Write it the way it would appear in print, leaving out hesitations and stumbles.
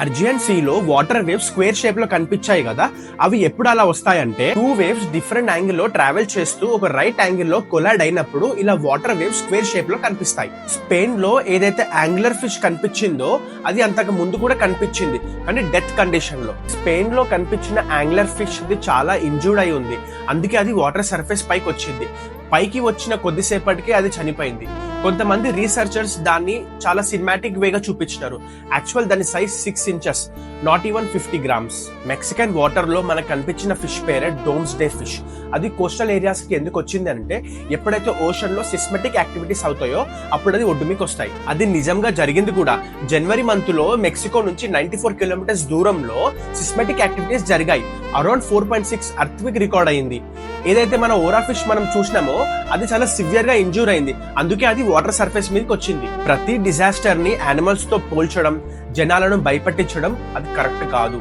అర్జియన్ see లో water waves square shape లో కనిపించాయి కదా, అవి ఎప్పుడు అలా వస్తాయంటే 2 వేవ్స్ డిఫరెంట్ యాంగిల్ లో ట్రావెల్ చేస్తూ ఒక రైట్ యాంగిల్ లో కొలాడ్ అయినప్పుడు ఇలా వాటర్ వేవ్స్ స్క్వేర్ షేప్ లో కనిపిస్తాయి. స్పెయిన్ లో ఏదైతే యాంగులర్ ఫిష్ కనిపించిందో అది అంతకు ముందు కూడా కనిపించింది, కానీ డెత్ కండిషన్ లో. స్పెయిన్ లో కనిపించిన యాంగులర్ ఫిష్ అది చాలా ఇంజూర్డ్ అయి ఉంది, అందుకే అది వాటర్ సర్ఫేస్ పైకి వచ్చింది. పైకి వచ్చిన కొద్దిసేపటికే అది చనిపోయింది. కొంతమంది రీసెర్చర్స్ దాన్ని చాలా సినిమాటిక్ వేగా చూపించినారు. యాక్చువల్ దాని size 6 inches, not even 50 grams. Mexican water లో మనకు కనిపించిన ఫిష్ పేరే డోమ్స్ డే ఫిష్. అది కోస్టల్ ఏరియాస్ కి ఎందుకు వచ్చింది అంటే ఎప్పుడైతే ఓషన్ లో సిస్మెటిక్ యాక్టివిటీస్ అవుతాయో అప్పుడు అది ఒడ్డు మీకు వస్తాయి. అది నిజంగా జరిగింది కూడా. జనవరి మంత్ లో మెక్సికో నుంచి 94 kilometers దూరంలో సిస్మెటిక్ యాక్టివిటీస్ జరిగాయి. అరౌండ్ 4.6 ఎర్త్క్వేక్ రికార్డ్ అయింది. ఏదైతే మన ఓరా ఫిష్ మనం చూసినామో అది చాలా సివియర్ గా ఇంజూర్ అయింది, అందుకే అది వాటర్ సర్ఫేస్ మీదకి వచ్చింది. ప్రతి డిజాస్టర్ ని యానిమల్స్ తో పోల్చడం, జనాలను భయపెట్టించడం అది కరెక్ట్ కాదు.